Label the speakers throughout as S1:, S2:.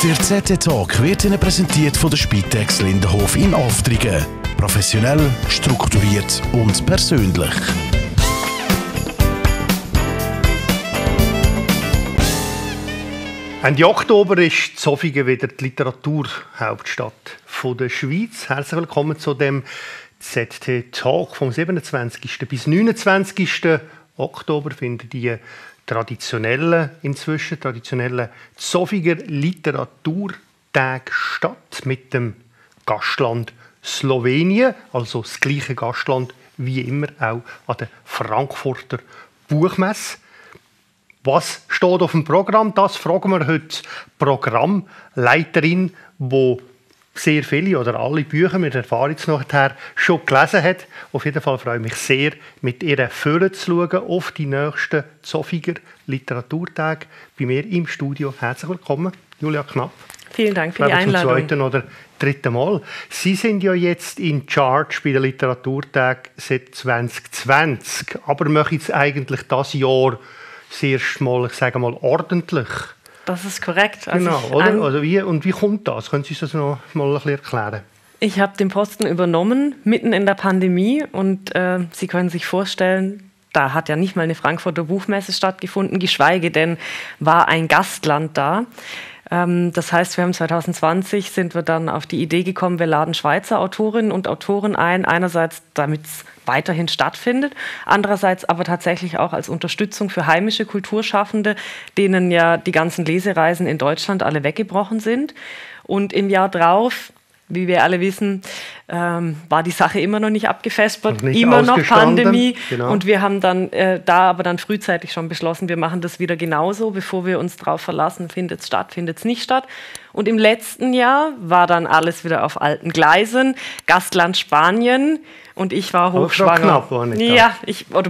S1: Der ZT-Talk wird Ihnen präsentiert von der Spitex Lindenhof in Aftringen. Professionell, strukturiert und persönlich.
S2: Ende Oktober ist Zofingen wieder die Literaturhauptstadt der Schweiz. Herzlich willkommen zu dem ZT-Talk vom 27. bis 29. Oktober finden die traditionellen Zofinger Literaturtage statt mit dem Gastland Slowenien, also das gleiche Gastland wie immer auch an der Frankfurter Buchmesse. Was steht auf dem Programm? Das fragen wir heute die Programmleiterin, die sehr viele oder alle Bücher, wir erfahren jetzt nachher, schon gelesen hat. Auf jeden Fall freue ich mich sehr, mit ihr vorzuschauen auf die nächsten Zofinger Literaturtage. Bei mir im Studio herzlich willkommen, Julia Knapp.
S3: Vielen Dank für die Einladung.
S2: Zum zweiten oder dritten Mal. Sie sind ja jetzt in Charge bei den Literaturtagen seit 2020, aber machen jetzt eigentlich das Jahr das erste Mal, ich sage mal, ordentlich.
S3: Das ist korrekt.
S2: Genau, oder? Also wie kommt das? Können Sie das noch mal ein bisschen erklären?
S3: Ich habe den Posten übernommen, mitten in der Pandemie. Und Sie können sich vorstellen, da hat ja nicht mal eine Frankfurter Buchmesse stattgefunden, geschweige denn war ein Gastland da. Das heißt, wir haben 2020 sind wir dann auf die Idee gekommen, wir laden Schweizer Autorinnen und Autoren ein, einerseits damit es weiterhin stattfindet, andererseits aber tatsächlich auch als Unterstützung für heimische Kulturschaffende, denen ja die ganzen Lesereisen in Deutschland alle weggebrochen sind. Und im Jahr drauf, wie wir alle wissen, war die Sache immer noch nicht abgefespert, immer noch Pandemie. Genau. Und wir haben dann aber dann frühzeitig schon beschlossen, wir machen das wieder genauso, bevor wir uns darauf verlassen, findet es statt, findet es nicht statt. Und im letzten Jahr war dann alles wieder auf alten Gleisen, Gastland Spanien. Und ich war hochschwanger.
S2: Knapp, war nicht
S3: ja,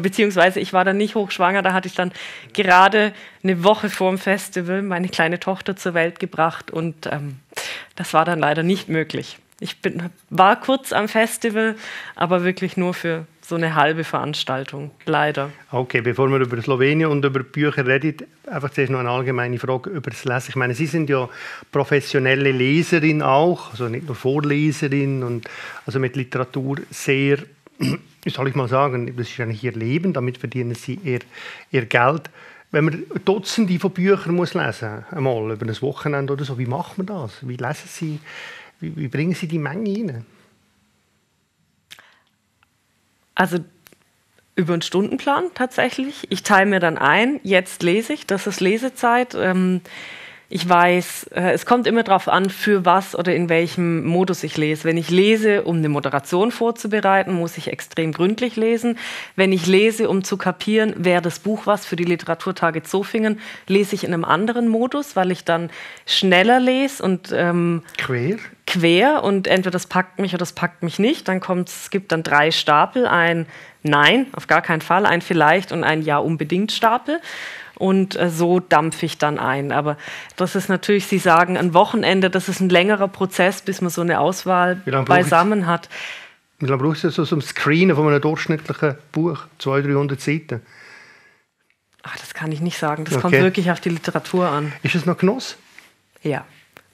S3: beziehungsweise ich war dann nicht hochschwanger, da hatte ich dann gerade eine Woche vor dem Festival meine kleine Tochter zur Welt gebracht und das war dann leider nicht möglich. Ich war kurz am Festival, aber wirklich nur für so eine halbe Veranstaltung, leider.
S2: Okay, bevor wir über Slowenien und über Bücher reden, einfach zuerst noch eine allgemeine Frage über das Lesen. Ich meine, Sie sind ja professionelle Leserin auch, also nicht nur Vorleserin und also mit Literatur sehr, wie soll ich mal sagen, das ist eigentlich Ihr Leben, damit verdienen Sie Ihr Geld. Wenn man Dutzende von Büchern muss lesen, einmal über ein Wochenende oder so, wie macht man das? Wie lesen Sie, wie bringen Sie die Menge rein?
S3: Also über einen Stundenplan tatsächlich. Ich teile mir dann ein, jetzt lese ich, das ist Lesezeit. Ich weiß, es kommt immer darauf an, für was oder in welchem Modus ich lese. Wenn ich lese, um eine Moderation vorzubereiten, muss ich extrem gründlich lesen. Wenn ich lese, um zu kapieren, wäre das Buch was für die Literaturtage Zofingen, lese ich in einem anderen Modus, weil ich dann schneller lese und quer und entweder das packt mich oder das packt mich nicht. Es gibt dann 3 Stapel, ein Nein, auf gar keinen Fall, ein Vielleicht und ein Ja unbedingt Stapel. Und so dampfe ich dann ein. Aber das ist natürlich, Sie sagen, ein Wochenende, das ist ein längerer Prozess, bis man so eine Auswahl beisammen hat.
S2: Wie lange brauchst du so zum Screenen von einem durchschnittlichen Buch? 200-300 Seiten?
S3: Ach, das kann ich nicht sagen. Das kommt wirklich auf die Literatur an.
S2: Ist es noch Genuss?
S3: Ja.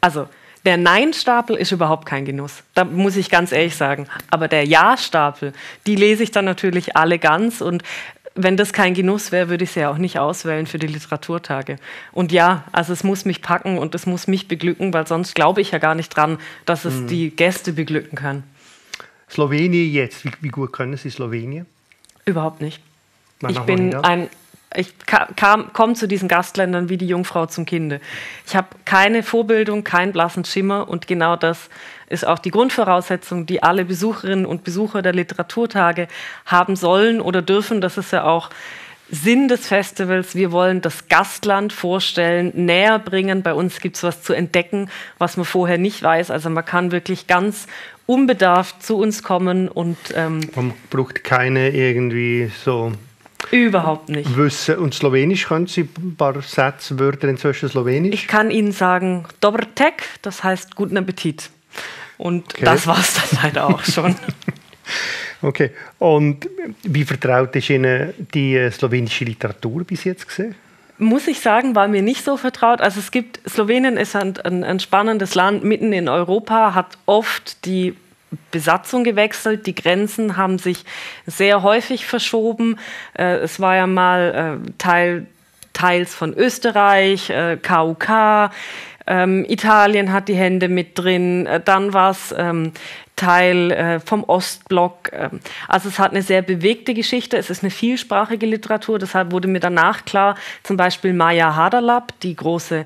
S3: Also, der Nein-Stapel ist überhaupt kein Genuss. Da muss ich ganz ehrlich sagen. Aber der Ja-Stapel, die lese ich dann natürlich alle ganz. Und wenn das kein Genuss wäre, würde ich sie ja auch nicht auswählen für die Literaturtage. Und ja, also es muss mich packen und es muss mich beglücken, weil sonst glaube ich ja gar nicht dran, dass es die Gäste beglücken kann.
S2: Slowenien jetzt, wie gut können Sie Slowenien?
S3: Überhaupt nicht. Ich komme zu diesen Gastländern wie die Jungfrau zum Kinde. Ich habe keine Vorbildung, keinen blassen Schimmer und genau das ist auch die Grundvoraussetzung, die alle Besucherinnen und Besucher der Literaturtage haben sollen oder dürfen. Das ist ja auch Sinn des Festivals. Wir wollen das Gastland vorstellen, näher bringen. Bei uns gibt es was zu entdecken, was man vorher nicht weiß. Also man kann wirklich ganz unbedarft zu uns kommen und
S2: man braucht keine irgendwie so
S3: überhaupt nicht.
S2: Wissen. Und Slowenisch, können Sie ein paar Sätze, Wörter inzwischen Slowenisch?
S3: Ich kann Ihnen sagen, Dober tek, das heißt guten Appetit. Und das war es dann leider auch schon.
S2: Okay. Und wie vertraut ist Ihnen die slowenische Literatur bis jetzt gewesen?
S3: muss ich sagen, war mir nicht so vertraut. Also Slowenien ist ein spannendes Land mitten in Europa, hat oft die Besatzung gewechselt, die Grenzen haben sich sehr häufig verschoben. Es war ja mal teils von Österreich, KUK, Italien hat die Hände mit drin, dann war es Teil vom Ostblock. Also es hat eine sehr bewegte Geschichte, es ist eine vielsprachige Literatur, deshalb wurde mir danach klar, zum Beispiel Maja Haderlap, die große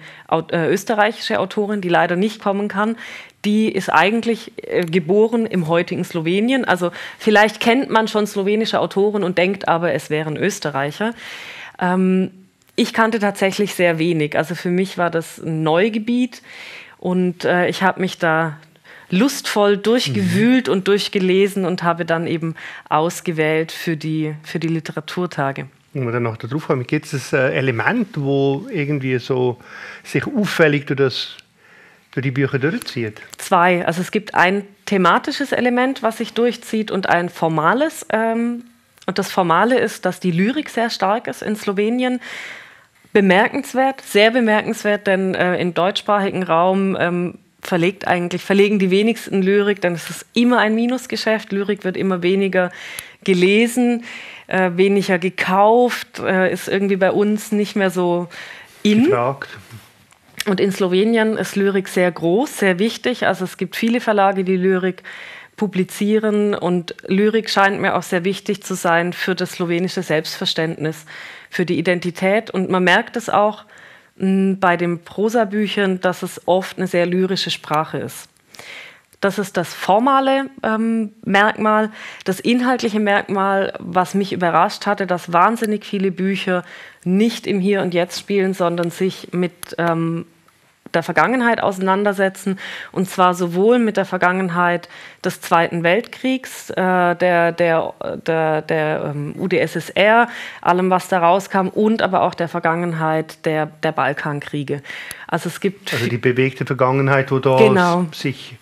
S3: österreichische Autorin, die leider nicht kommen kann, die ist eigentlich geboren im heutigen Slowenien. Also vielleicht kennt man schon slowenische Autoren und denkt aber, es wären Österreicher. Ich kannte tatsächlich sehr wenig. Also für mich war das ein Neugebiet und ich habe mich da lustvoll durchgewühlt und durchgelesen und habe dann eben ausgewählt für die Literaturtage.
S2: Wenn wir dann noch darauf kommen, gibt es ein Element, wo irgendwie so sich auffällig durch die Bücher durchzieht?
S3: Zwei. Also es gibt ein thematisches Element, was sich durchzieht und ein formales. Und das Formale ist, dass die Lyrik sehr stark ist in Slowenien. Bemerkenswert, sehr bemerkenswert, denn im deutschsprachigen Raum verlegen die wenigsten Lyrik, denn es ist immer ein Minusgeschäft. Lyrik wird immer weniger gelesen, weniger gekauft, ist irgendwie bei uns nicht mehr so in.
S2: Gefragt.
S3: Und in Slowenien ist Lyrik sehr groß, sehr wichtig. Also es gibt viele Verlage, die Lyrik publizieren und Lyrik scheint mir auch sehr wichtig zu sein für das slowenische Selbstverständnis, für die Identität. Und man merkt es auch bei den Prosabüchern, dass es oft eine sehr lyrische Sprache ist. Das ist das formale Merkmal. Das inhaltliche Merkmal, was mich überrascht hatte, dass wahnsinnig viele Bücher nicht im Hier und Jetzt spielen, sondern sich mit der Vergangenheit auseinandersetzen. Und zwar sowohl mit der Vergangenheit des Zweiten Weltkriegs, der UdSSR, allem, was da rauskam, und aber auch der Vergangenheit der Balkankriege. Also
S2: die bewegte Vergangenheit, wo da sich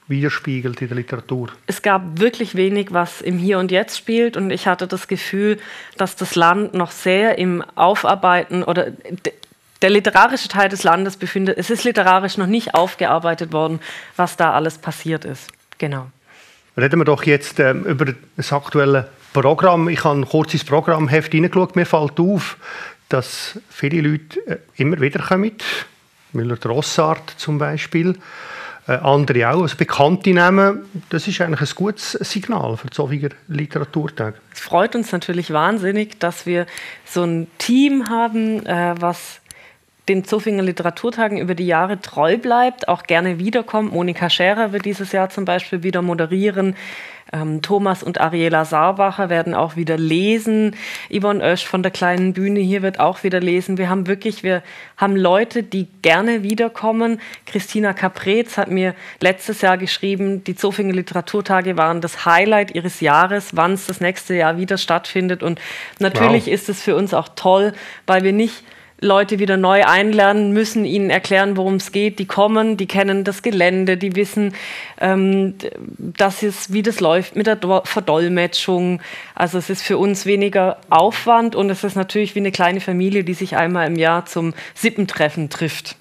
S2: widerspiegelt in der Literatur.
S3: Es gab wirklich wenig, was im Hier und Jetzt spielt und ich hatte das Gefühl, dass das Land noch sehr im Aufarbeiten oder der literarische Teil des Landes es ist literarisch noch nicht aufgearbeitet worden, was da alles passiert ist. Genau.
S2: Reden wir doch jetzt über das aktuelle Programm. Ich habe kurz ins Programmheft hineingeschaut. Mir fällt auf, dass viele Leute immer wieder kommen. Müller-Drossard zum Beispiel. Andere auch, also bekannte Namen. Das ist eigentlich ein gutes Signal für die Zoffinger Literaturtag.
S3: Es freut uns natürlich wahnsinnig, dass wir so ein Team haben, was den Zoffinger Literaturtagen über die Jahre treu bleibt, auch gerne wiederkommt. Monika Scherer wird dieses Jahr zum Beispiel wieder moderieren. Thomas und Ariela Saarbacher werden auch wieder lesen. Yvonne Oesch von der Kleinen Bühne hier wird auch wieder lesen. Wir haben Leute, die gerne wiederkommen. Christina Kapretz hat mir letztes Jahr geschrieben, die Zoffinger Literaturtage waren das Highlight ihres Jahres, wann es das nächste Jahr wieder stattfindet. Und natürlich ist es für uns auch toll, weil wir nicht Leute wieder neu einlernen müssen, ihnen erklären, worum es geht. Die kommen, die kennen das Gelände, die wissen, wie das läuft mit der Verdolmetschung. Also es ist für uns weniger Aufwand und es ist natürlich wie eine kleine Familie, die sich einmal im Jahr zum Sippentreffen trifft.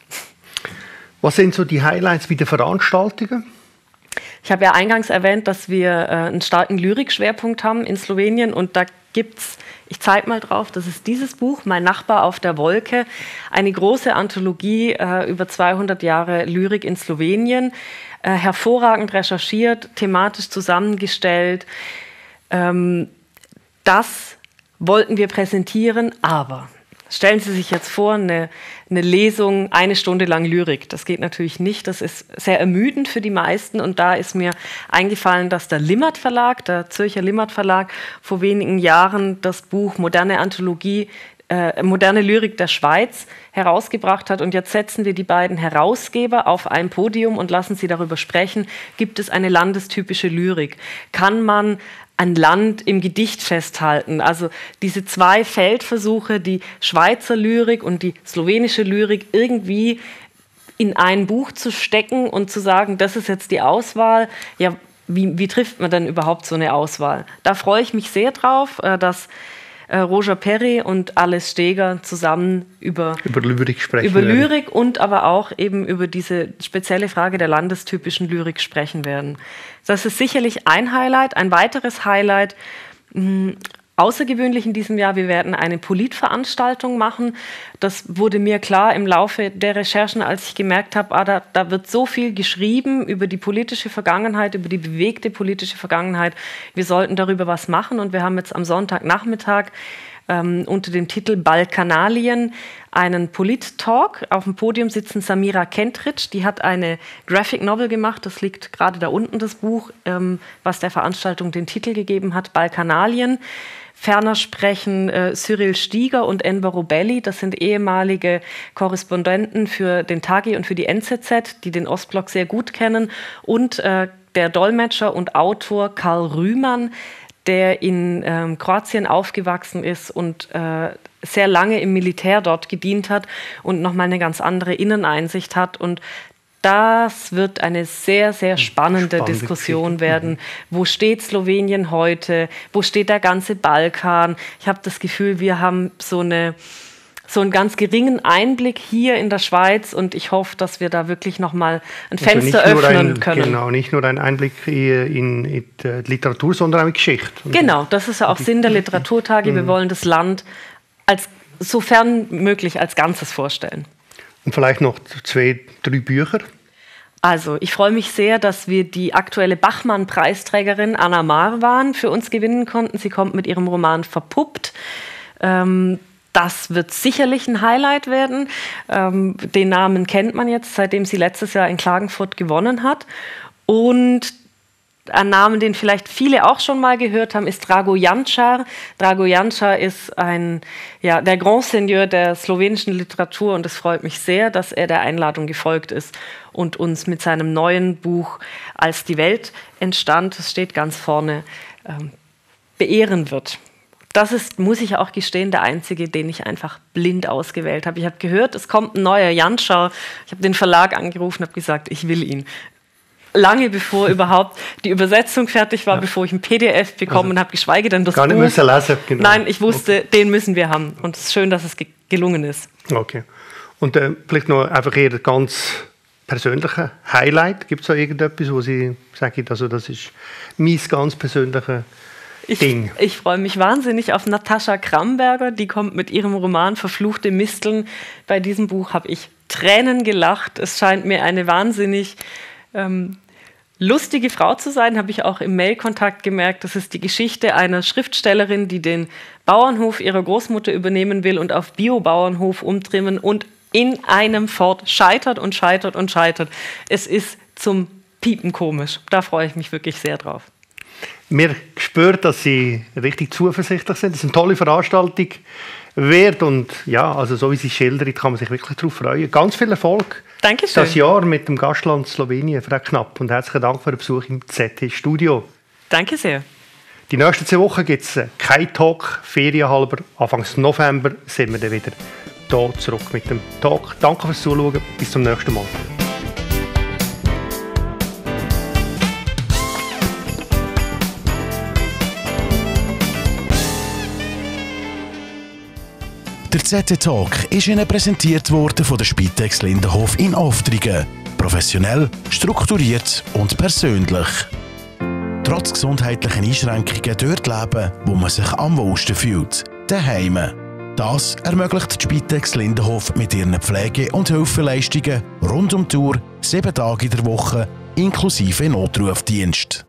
S2: Was sind so die Highlights bei den Veranstaltungen?
S3: Ich habe ja eingangs erwähnt, dass wir einen starken Lyrikschwerpunkt haben in Slowenien und da gibt's, ich zeige mal drauf, das ist dieses Buch, Mein Nachbar auf der Wolke, eine große Anthologie über 200 Jahre Lyrik in Slowenien, hervorragend recherchiert, thematisch zusammengestellt. Das wollten wir präsentieren, aber stellen Sie sich jetzt vor, eine Lesung, 1 Stunde lang Lyrik. Das geht natürlich nicht. Das ist sehr ermüdend für die meisten. Und da ist mir eingefallen, dass der Limmert Verlag, der Zürcher Limmert Verlag, vor wenigen Jahren das Buch Moderne Anthologie, Moderne Lyrik der Schweiz herausgebracht hat. Und jetzt setzen wir die beiden Herausgeber auf ein Podium und lassen sie darüber sprechen. Gibt es eine landestypische Lyrik? Kann man ein Land im Gedicht festhalten? Also diese 2 Feldversuche, die Schweizer Lyrik und die slowenische Lyrik irgendwie in ein Buch zu stecken und zu sagen, das ist jetzt die Auswahl. Ja, wie trifft man denn überhaupt so eine Auswahl? Da freue ich mich sehr drauf, dass Roger Perry und Alice Steger zusammen über
S2: Lyrik sprechen
S3: über Lyrik und aber auch eben über diese spezielle Frage der landestypischen Lyrik sprechen werden. Das ist sicherlich ein Highlight. Ein weiteres Highlight, außergewöhnlich in diesem Jahr, wir werden eine Politveranstaltung machen. Das wurde mir klar im Laufe der Recherchen, als ich gemerkt habe, da wird so viel geschrieben über die politische Vergangenheit, über die bewegte politische Vergangenheit. Wir sollten darüber was machen und wir haben jetzt am Sonntagnachmittag unter dem Titel Balkanalien einen Polit-Talk. Auf dem Podium sitzen Samira Kentritsch, die hat eine Graphic Novel gemacht, das liegt gerade da unten, das Buch, was der Veranstaltung den Titel gegeben hat, Balkanalien. Ferner sprechen Cyril Stieger und Enver Robelli, das sind ehemalige Korrespondenten für den Tagi und für die NZZ, die den Ostblock sehr gut kennen, und der Dolmetscher und Autor Karl Rühmann, der in Kroatien aufgewachsen ist und sehr lange im Militär dort gedient hat und nochmal eine ganz andere Inneneinsicht hat. Und das wird eine sehr, sehr spannende Diskussion werden. Wo steht Slowenien heute? Wo steht der ganze Balkan? Ich habe das Gefühl, wir haben so einen ganz geringen Einblick hier in der Schweiz und ich hoffe, dass wir da wirklich nochmal ein Fenster öffnen können. Genau,
S2: nicht nur ein Einblick in die Literatur, sondern auch in die Geschichte.
S3: Genau, das ist ja auch Sinn der Literaturtage. Wir wollen das Land sofern möglich als Ganzes vorstellen.
S2: Und vielleicht noch 2, 3 Bücher.
S3: Also, ich freue mich sehr, dass wir die aktuelle Bachmann-Preisträgerin Anna Marwan für uns gewinnen konnten. Sie kommt mit ihrem Roman Verpuppt. Das wird sicherlich ein Highlight werden. Den Namen kennt man jetzt, seitdem sie letztes Jahr in Klagenfurt gewonnen hat. Und ein Name, den vielleicht viele auch schon mal gehört haben, ist Drago Jančar. Drago Jančar ist der Grand Seigneur der slowenischen Literatur und es freut mich sehr, dass er der Einladung gefolgt ist und uns mit seinem neuen Buch Als die Welt entstand, das steht ganz vorne, beehren wird. Das ist, muss ich auch gestehen, der einzige, den ich einfach blind ausgewählt habe. Ich habe gehört, es kommt ein neuer Jančar. Ich habe den Verlag angerufen und habe gesagt, ich will ihn. Lange bevor überhaupt die Übersetzung fertig war, bevor ich ein PDF bekommen habe, geschweige denn das
S2: Buch. Gar nicht müssen lesen, genau.
S3: Nein, ich wusste, den müssen wir haben. Und es ist schön, dass es gelungen ist.
S2: Okay. Und vielleicht noch einfach eher ganz persönliche Highlight. Gibt es da irgendetwas, wo Sie sagen, also das ist mein ganz persönliches Ding?
S3: Ich freue mich wahnsinnig auf Natascha Kramberger. Die kommt mit ihrem Roman Verfluchte Misteln. Bei diesem Buch habe ich Tränen gelacht. Es scheint mir eine wahnsinnig lustige Frau zu sein, habe ich auch im Mailkontakt gemerkt. Das ist die Geschichte einer Schriftstellerin, die den Bauernhof ihrer Großmutter übernehmen will und auf Biobauernhof umtrimmen und in einem Fort scheitert und scheitert und scheitert. Es ist zum Piepen komisch. Da freue ich mich wirklich sehr drauf.
S2: Wir spüren, dass Sie richtig zuversichtlich sind. Das ist eine tolle Veranstaltung wert und ja, also so wie Sie schildern, kann man sich wirklich darauf freuen. Ganz viel Erfolg.
S3: Dankeschön.
S2: Das Jahr mit dem Gastland Slowenien, Frau Knapp. Und herzlichen Dank für den Besuch im ZT-Studio.
S3: Danke sehr.
S2: Die nächsten 2 Wochen gibt es keinen Talk, ferienhalber. Anfang November sind wir dann wieder hier zurück mit dem Talk. Danke fürs Zuschauen. Bis zum nächsten Mal.
S1: Der ZT-Talk ist Ihnen präsentiert worden von der Spitex Lindenhof in Aftrigen. Professionell, strukturiert und persönlich. Trotz gesundheitlichen Einschränkungen dort leben, wo man sich am wohlsten fühlt. Daheim. Das ermöglicht die Spitex Lindenhof mit ihren Pflege- und Hilfeleistungen rund um die Uhr, 7 Tage in der Woche, inklusive Notrufdienst.